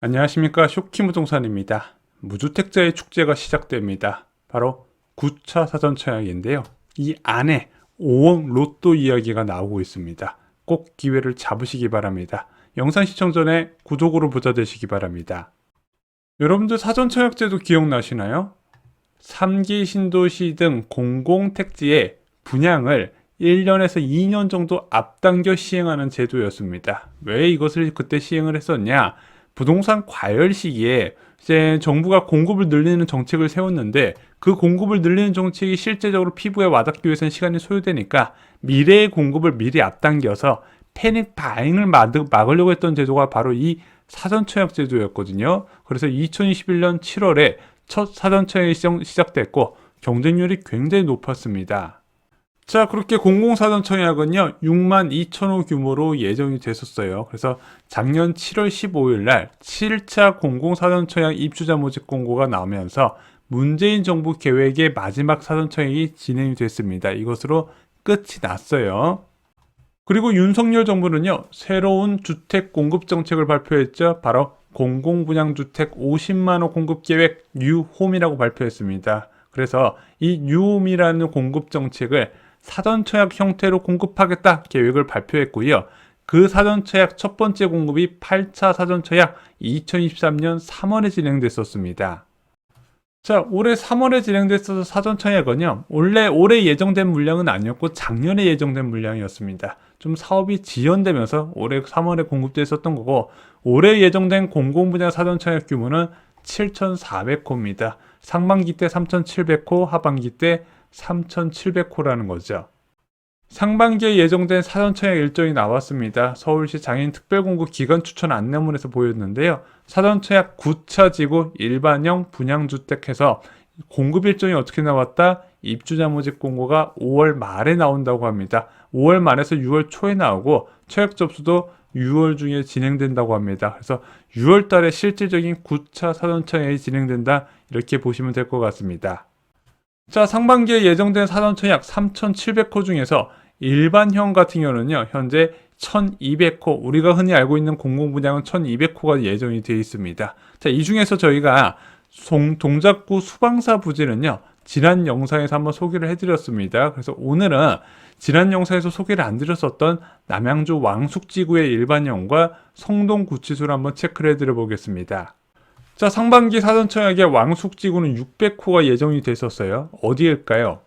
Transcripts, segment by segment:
안녕하십니까, 쇼키무동산입니다. 무주택자의 축제가 시작됩니다. 바로 9차 사전청약인데요. 이 안에 5억 로또 이야기가 나오고 있습니다. 꼭 기회를 잡으시기 바랍니다. 영상 시청 전에 구독으로 부자 되시기 바랍니다. 여러분들 사전청약제도 기억나시나요? 3기 신도시 등 공공택지의 분양을 1년에서 2년 정도 앞당겨 시행하는 제도였습니다. 왜 이것을 그때 시행을 했었냐? 부동산 과열 시기에 이제 정부가 공급을 늘리는 정책을 세웠는데, 그 공급을 늘리는 정책이 실제적으로 피부에 와닿기 위해서는 시간이 소요되니까 미래의 공급을 미리 앞당겨서 패닉 바잉을 막으려고 했던 제도가 바로 이 사전청약 제도였거든요. 그래서 2021년 7월에 첫 사전청약이 시작됐고 경쟁률이 굉장히 높았습니다. 자, 그렇게 공공사전청약은요 6만 2천호 규모로 예정이 됐었어요. 그래서 작년 7월 15일 날 7차 공공사전청약 입주자 모집 공고가 나오면서 문재인 정부 계획의 마지막 사전청약이 진행이 됐습니다. 이것으로 끝이 났어요. 그리고 윤석열 정부는요 새로운 주택 공급 정책을 발표했죠. 바로 공공분양주택 50만호 공급 계획 뉴홈이라고 발표했습니다. 그래서 이 뉴홈이라는 공급 정책을 사전청약 형태로 공급하겠다 계획을 발표했고요. 그 사전청약 첫 번째 공급이 8차 사전청약 2023년 3월에 진행됐었습니다. 자, 올해 3월에 진행됐어서 사전청약은요 올해 예정된 물량은 아니었고 작년에 예정된 물량이었습니다. 좀 사업이 지연되면서 올해 3월에 공급됐었던 거고, 올해 예정된 공공분야 사전청약 규모는 7,400호입니다. 상반기 때 3,700호, 하반기 때 3,700호라는 거죠. 상반기에 예정된 사전청약 일정이 나왔습니다. 서울시 장애인 특별공급 기간 추천 안내문에서 보였는데요. 사전청약 9차 지구 일반형 분양주택에서 공급 일정이 어떻게 나왔다? 입주자 모집 공고가 5월 말에 나온다고 합니다. 5월 말에서 6월 초에 나오고 청약 접수도 6월 중에 진행된다고 합니다. 그래서 6월 달에 실질적인 9차 사전청약이 진행된다, 이렇게 보시면 될 것 같습니다. 자, 상반기에 예정된 사전청약 3,700호 중에서 일반형 같은 경우는요 현재 1,200호, 우리가 흔히 알고 있는 공공분양은 1,200호가 예정이 되어 있습니다. 자, 이 중에서 저희가 동작구 수방사 부지는요 지난 영상에서 한번 소개를 해드렸습니다. 그래서 오늘은 지난 영상에서 소개를 안 드렸었던 남양주 왕숙지구의 일반형과 성동구치소를 한번 체크를 해드려 보겠습니다. 자, 상반기 사전청약에 왕숙지구는 600호가 예정이 됐었어요. 어디일까요?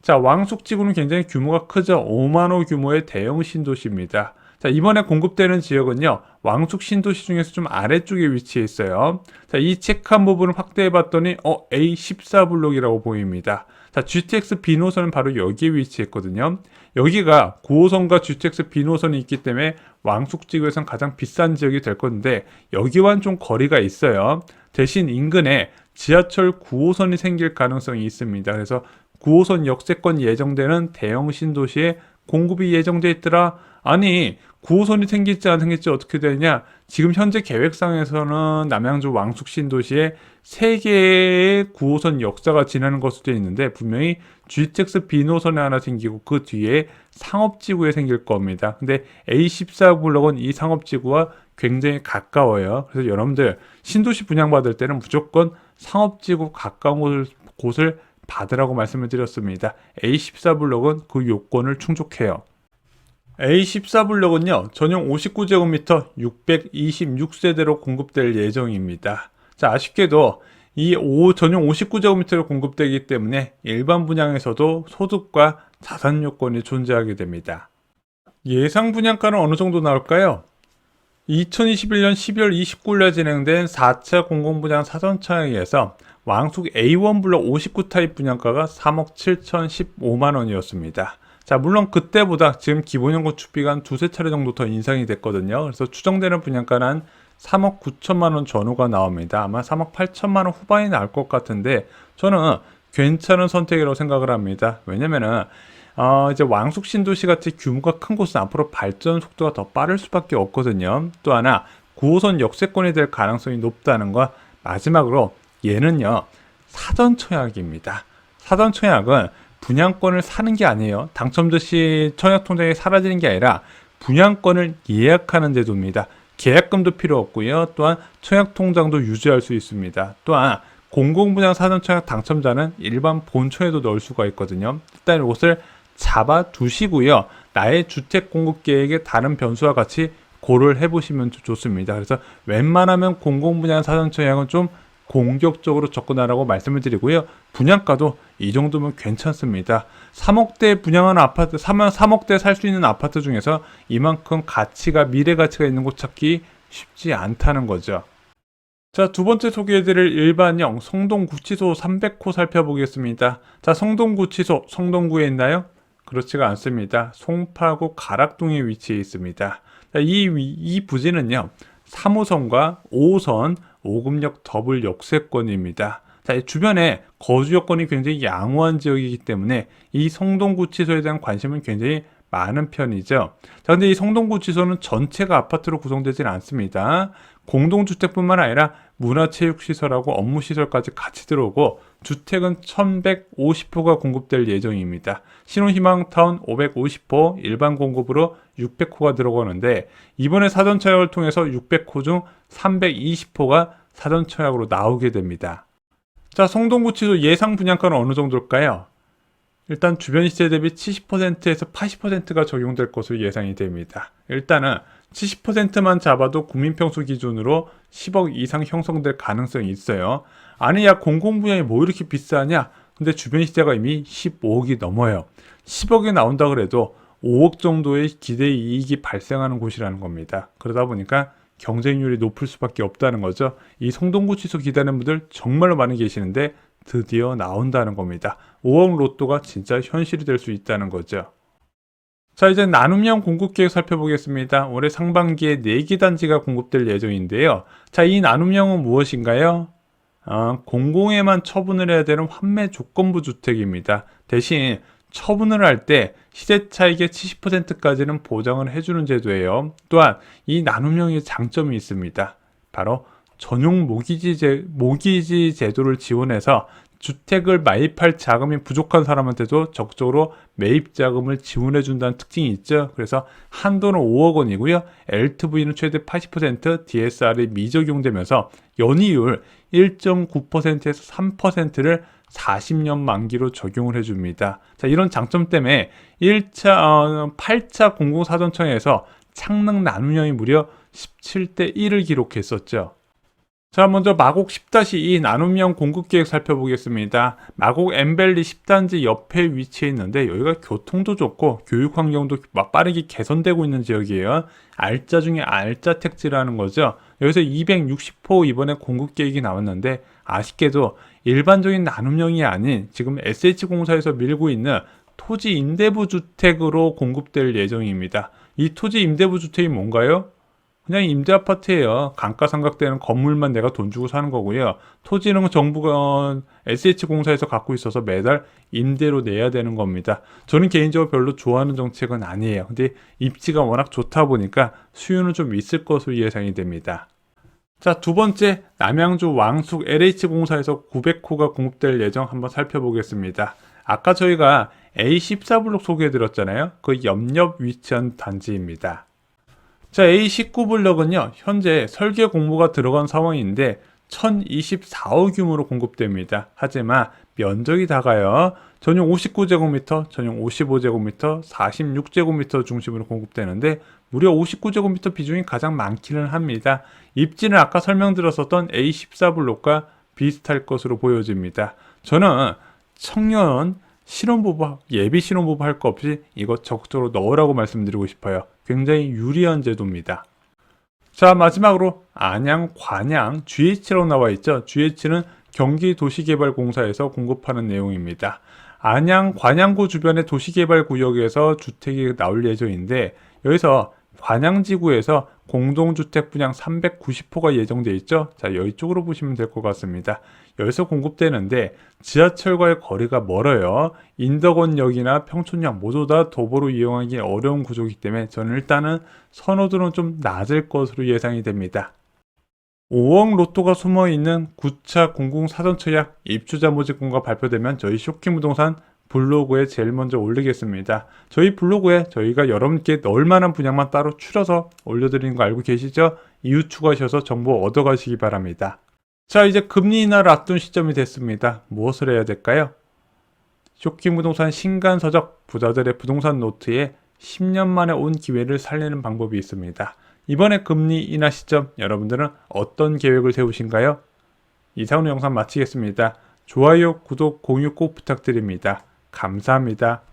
자, 왕숙지구는 굉장히 규모가 크죠. 5만호 규모의 대형 신도시입니다. 자, 이번에 공급되는 지역은요 왕숙 신도시 중에서 좀 아래쪽에 위치해 있어요. 자, 이 체크한 부분을 확대해 봤더니 A14블록이라고 보입니다. 자, GTX B 노선은 바로 여기에 위치했거든요. 여기가 9호선과 GTX B 노선이 있기 때문에 왕숙지구에선 가장 비싼 지역이 될 건데, 여기와는 좀 거리가 있어요. 대신 인근에 지하철 9호선이 생길 가능성이 있습니다. 그래서 9호선 역세권 예정되는 대형 신도시에 공급이 예정돼 있더라. 아니, 9호선이 생길지 안 생길지 어떻게 되냐? 지금 현재 계획상에서는 남양주 왕숙 신도시에 3개의 9호선 역사가 지나는 것으로 되어 있는데, 분명히 GTX B 노선에 하나 생기고 그 뒤에 상업지구에 생길 겁니다. 근데 A14블록은 이 상업지구와 굉장히 가까워요. 그래서 여러분들 신도시 분양받을 때는 무조건 상업지구 가까운 곳을 받으라고 말씀을 드렸습니다. A14블록은 그 요건을 충족해요. A14블록은요 전용 59제곱미터 626세대로 공급될 예정입니다. 자, 아쉽게도 이 전용 59제곱미터로 공급되기 때문에 일반 분양에서도 소득과 자산 요건이 존재하게 됩니다. 예상 분양가는 어느 정도 나올까요? 2021년 12월 29일에 진행된 4차 공공분양 사전청약에서 왕숙 A1 블록 59 타입 분양가가 3억 7,015만 원이었습니다. 자, 물론 그때보다 지금 기본형 건축비가 한 두세 차례 정도 더 인상이 됐거든요. 그래서 추정되는 분양가는 한 3억 9천만 원 전후가 나옵니다. 아마 3억 8천만 원 후반이 나올 것 같은데 저는 괜찮은 선택이라고 생각을 합니다. 왜냐면은 이제 왕숙 신도시 같이 규모가 큰 곳은 앞으로 발전 속도가 더 빠를 수밖에 없거든요. 또 하나 9호선 역세권이 될 가능성이 높다는 거. 마지막으로 얘는요 사전청약입니다. 사전청약은 분양권을 사는 게 아니에요. 당첨자 시 청약통장에 사라지는 게 아니라 분양권을 예약하는 제도입니다. 계약금도 필요 없고요. 또한 청약통장도 유지할 수 있습니다. 또한 공공분양 사전청약 당첨자는 일반 본청에도 넣을 수가 있거든요. 일단 이것을 잡아 두시고요. 나의 주택 공급 계획의 다른 변수와 같이 고려를 해보시면 좋습니다. 그래서 웬만하면 공공분양 사전청약은 좀 공격적으로 접근하라고 말씀을 드리고요. 분양가도 이 정도면 괜찮습니다. 3억대 분양하는 아파트, 3억대 살 수 있는 아파트 중에서 이만큼 미래 가치가 있는 곳 찾기 쉽지 않다는 거죠. 자, 두 번째 소개해드릴 일반형 성동구치소 300호 살펴보겠습니다. 자, 성동구치소, 성동구에 있나요? 그렇지가 않습니다. 송파구 가락동에 위치해 있습니다. 자, 이 부지는요, 3호선과 5호선 5급역 더블 역세권입니다. 자, 주변에 거주 여건이 굉장히 양호한 지역이기 때문에 이 성동구치소에 대한 관심은 굉장히 많은 편이죠. 자, 근데 이 성동구치소는 전체가 아파트로 구성되지는 않습니다. 공동주택뿐만 아니라 문화체육시설하고 업무시설까지 같이 들어오고 주택은 1150호가 공급될 예정입니다. 신혼희망타운 550호, 일반 공급으로 600호가 들어가는데 이번에 사전청약을 통해서 600호 중 320호가 사전청약으로 나오게 됩니다. 자, 성동구치소 예상 분양가는 어느 정도일까요? 일단 주변 시세 대비 70%에서 80%가 적용될 것으로 예상이 됩니다. 일단은 70%만 잡아도 국민평수 기준으로 10억 이상 형성될 가능성이 있어요. 아니, 야, 공공분양이 뭐 이렇게 비싸냐? 근데 주변 시세가 이미 15억이 넘어요. 10억이 나온다 그래도 5억 정도의 기대 이익이 발생하는 곳이라는 겁니다. 그러다 보니까 경쟁률이 높을 수밖에 없다는 거죠. 이 성동구치소 기다리는 분들 정말로 많이 계시는데 드디어 나온다는 겁니다. 5억 로또가 진짜 현실이 될 수 있다는 거죠. 자, 이제 나눔형 공급계획 살펴보겠습니다. 올해 상반기에 4개 단지가 공급될 예정인데요. 자, 이 나눔형은 무엇인가요? 공공에만 처분을 해야 되는 환매 조건부 주택입니다. 대신 처분을 할 때 시세 차익의 70%까지는 보장을 해주는 제도예요. 또한 이 나눔형의 장점이 있습니다. 바로 전용 모기지 제도를 지원해서 주택을 매입할 자금이 부족한 사람한테도 적극적으로 매입 자금을 지원해 준다는 특징이 있죠. 그래서 한도는 5억 원이고요. LTV는 최대 80%, DSR이 미적용되면서 연이율 1.9%에서 3%를 40년 만기로 적용을 해줍니다. 자, 이런 장점 때문에 8차 공공사전청에서 창릉 나눔형이 무려 17대 1을 기록했었죠. 자, 먼저 마곡 10-2 나눔형 공급계획 살펴보겠습니다. 마곡 엠벨리 10단지 옆에 위치해 있는데 여기가 교통도 좋고 교육 환경도 빠르게 개선되고 있는 지역이에요. 알짜 중에 알짜 택지라는 거죠. 여기서 260호 이번에 공급계획이 나왔는데 아쉽게도 일반적인 나눔형이 아닌 지금 SH공사에서 밀고 있는 토지 임대부 주택으로 공급될 예정입니다. 이 토지 임대부 주택이 뭔가요? 그냥 임대 아파트예요. 감가상각되는 건물만 내가 돈 주고 사는 거고요. 토지는 정부가 SH공사에서 갖고 있어서 매달 임대로 내야 되는 겁니다. 저는 개인적으로 별로 좋아하는 정책은 아니에요. 근데 입지가 워낙 좋다 보니까 수요는 좀 있을 것으로 예상이 됩니다. 자, 두 번째, 남양주 왕숙 LH공사에서 900호가 공급될 예정 한번 살펴보겠습니다. 아까 저희가 A14블록 소개해드렸잖아요. 그 옆 위치한 단지입니다. 자, A19블럭은요, 현재 설계 공모가 들어간 상황인데 1024호 규모로 공급됩니다. 하지만 면적이 작아요. 전용 59제곱미터, 전용 55제곱미터, 46제곱미터 중심으로 공급되는데 무려 59제곱미터 비중이 가장 많기는 합니다. 입지는 아까 설명드렸었던 A14블록과 비슷할 것으로 보여집니다. 저는 청년 신혼부부, 예비 신혼부부 할 거 없이 이거 적극적으로 넣으라고 말씀드리고 싶어요. 굉장히 유리한 제도입니다. 자, 마지막으로 안양, 관양, GH라고 나와 있죠. GH는 경기도시개발공사에서 공급하는 내용입니다. 안양, 관양구 주변의 도시개발구역에서 주택이 나올 예정인데 여기서 관양지구에서 공동주택 분양 390호가 예정되어 있죠. 자, 이쪽으로 보시면 될 것 같습니다. 여기서 공급되는데 지하철과의 거리가 멀어요. 인덕원역이나 평촌역 모두 다 도보로 이용하기 어려운 구조이기 때문에 저는 일단은 선호도는 좀 낮을 것으로 예상이 됩니다. 5억 로또가 숨어있는 9차 공공사전청약 입주자 모집공고가 발표되면 저희 쇼킹부동산 블로그에 제일 먼저 올리겠습니다. 저희 블로그에 저희가 여러분께 넣을 만한 분량만 따로 추려서 올려드리는 거 알고 계시죠? 이후 추가하셔서 정보 얻어가시기 바랍니다. 자, 이제 금리 인하를 앞둔 시점이 됐습니다. 무엇을 해야 될까요? 쇼킹 부동산 신간서적 부자들의 부동산 노트에 10년 만에 온 기회를 살리는 방법이 있습니다. 이번에 금리 인하 시점 여러분들은 어떤 계획을 세우신가요? 이상으로 영상 마치겠습니다. 좋아요, 구독, 공유 꼭 부탁드립니다. 감사합니다.